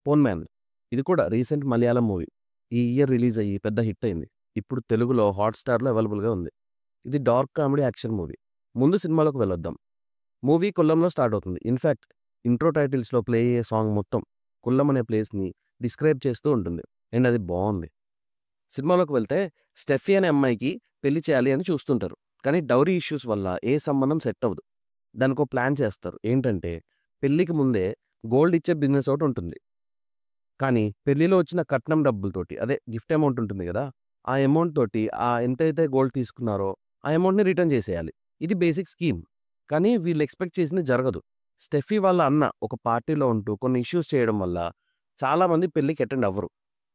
'Phone man' ఇది కూడా recent Malayalam movie. ఈ ఇయర్ రిలీజ్ అయ్యి పెద్ద హిట్ అయింది. ఇప్పుడు తెలుగులో హాట్‌స్టార్‌లో అవైలబుల్‌గా ఉంది. ఇది డార్క్ కామెడీ యాక్షన్ మూవీ. ముందు సినిమాలోకి వెళ్ళొద్దాం. మూవీ కొల్లంలో స్టార్ట్ అవుతుంది. ఇన్‌ఫాక్ట్ ఇంట్రో టైటిల్స్‌లో ప్లే అయ్యే సాంగ్ మొత్తం కొల్లం అనే ప్లేస్‌ని డిస్క్రైబ్ చేస్తూ ఉంటుంది. అండ్ అది బావుంది. సినిమాలోకి వెళ్తే స్టెఫీ అనే అమ్మాయికి పెళ్లి చేయాలి అని చూస్తుంటారు. కానీ డౌరీ ఇష్యూస్ వల్ల ఏ సంబంధం సెట్ అవ్వదు. దానికో ప్లాన్ చేస్తారు. ఏంటంటే పెళ్ళికి ముందే గోల్డ్ ఇచ్చే బిజినెస్ ఒకటి ఉంటుంది. కానీ పెళ్లిలో వచ్చిన కట్నం డబ్బులతోటి అదే గిఫ్ట్ అమౌంట్ ఉంటుంది గదా! ఆ అమౌంట్ తోటి ఎంతైతే గోల్డ్ తీసుకున్నారో ఆ అమౌంట్‌ని రిటర్న్ చేసేయాలి. ఇది బేసిక్ స్కీమ్. కానీ వీళ్ళు ఎక్స్‌పెక్ట్ చేసింది జరగదు. స్టెఫీ వాళ్ళ అన్న ఒక పార్టీలో ఉంటూ కొన్ని ఇష్యూస్ చేయడం వల్ల చాలామంది పెళ్ళికి అటెండ్ అవ్వరు.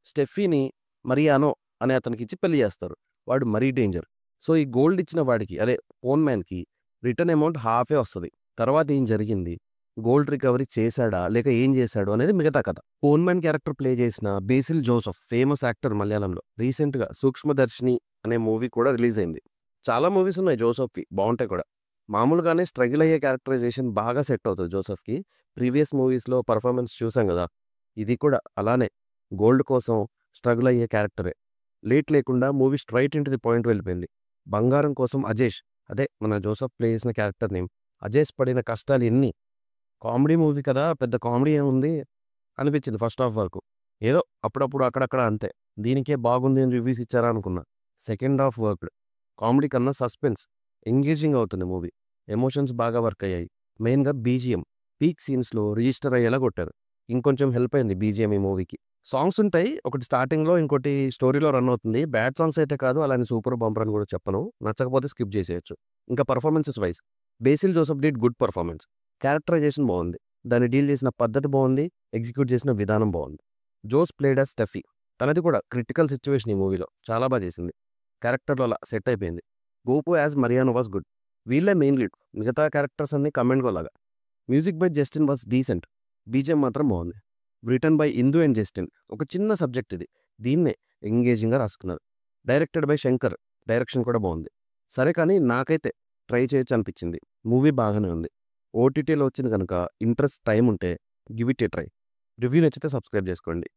స్టెఫీని మరియానో అనే అతనికిచ్చి పెళ్లి చేస్తారు. వాడు మరీ డేంజర్. సో, ఈ గోల్డ్ ఇచ్చిన వాడికి అదే పోన్ మ్యాన్‌కి రిటర్న్ అమౌంట్ హాఫే వస్తది. తర్వాత ఏం జరిగింది? గోల్డ్ రికవరీ చేశాడా? లేక ఏం చేశాడు? అనేది మిగతా కథ. పోన్ మ్యాన్ క్యారెక్టర్ ప్లే చేసిన బేసిల్ జోసెఫ్ ఫేమస్ యాక్టర్ మలయాళంలో. రీసెంట్‌గా 'సూక్ష్మదర్శిని' అనే మూవీ కూడా రిలీజ్ అయింది. చాలా మూవీస్ ఉన్నాయి జోసెఫ్‌వి బావుంటాయి కూడా. మామూలుగానే స్ట్రగుల్ అయ్యే క్యారెక్టరైజేషన్ బాగా సెట్ అవుతది జోసెఫ్‌కి. ప్రీవియస్ మూవీస్‌లో పెర్ఫార్మన్స్ చూసాం గదా! ఇది కూడా అలానే గోల్డ్ కోసం స్ట్రగుల్ అయ్యే క్యారెక్టరే. లేట్ లేకుండా movie straight into the point వెళ్ళిపోయింది. బంగారం కోసం అజేష్ అదే మన జోసెఫ్ ప్లే చేసిన క్యారెక్టర్ నేమ్. అజేష్ పడిన కష్టాలు ఎన్ని? కామెడీ మూవీ కదా! పెద్ద కామెడీ ఏముంది అనిపించింది ఫస్ట్ హాఫ్ వరకు. ఏదో అప్పుడప్పుడు అక్కడక్కడ అంతే. దీనికే బాగుంది అని రివ్యూస్ ఇచ్చారా అనుకున్నా. Second half worked. కామెడీ కన్నా సస్పెన్స్. ఎంగేజింగ్ అవుతుంది మూవీ. ఎమోషన్స్ బాగా వర్క్ అయ్యాయి. మెయిన్‌గా బీజీఎం. పీక్ సీన్స్‌లో రిజిస్టర్ అయ్యేలా కొట్టారు. ఇంకొంచెం హెల్ప్ అయింది బీజీఎం ఈ మూవీకి. సాంగ్స్ ఉంటాయి. ఒకటి స్టార్టింగ్‌లో, ఇంకోటి స్టోరీలో రన్ అవుతుంది. బ్యాడ్ సాంగ్స్ అయితే కాదు. అలాని సూపర్ బంపర్ అని కూడా చెప్పను. నచ్చకపోతే స్కిప్ చేసేయొచ్చు. ఇంకా performances wise Basil Joseph did good performance. Characterization బావుంది. దాన్ని డీల్ చేసిన పద్ధతి బావుంది. ఎగ్జిక్యూట్ చేసిన విధానం బావుంది. Jose played as Steffy. తనది కూడా క్రిటికల్ సిట్యుయేషన్ ఈ మూవీలో. చాలా బా చేసింది. క్యారెక్టర్‌లో అలా సెట్ అయిపోయింది. Gopu as Mariano was good. వీళ్ళే మెయిన్ లీడ్. మిగతా క్యారెక్టర్స్ అన్నీ కమ్ అండ్ గో లాగా. Music by Justin was decent. BGM మాత్రం బావుంది. Written by Indu and Justin. ఒక చిన్న సబ్జెక్ట్ ఇది. దీన్నే ఎంగేజింగ్‌గా రాసుకున్నారు. Directed by Shankar. డైరెక్షన్ కూడా బావుంది. సరే కానీ నాకైతే ట్రై చేయొచ్చు అనిపించింది. మూవీ బాగానే ఉంది. ఓటీటీలో వచ్చింది గనుక ఇంట్రెస్ట్ టైమ్ ఉంటే give it a try. Review నచ్చితే సబ్స్క్రైబ్ చేసుకోండి.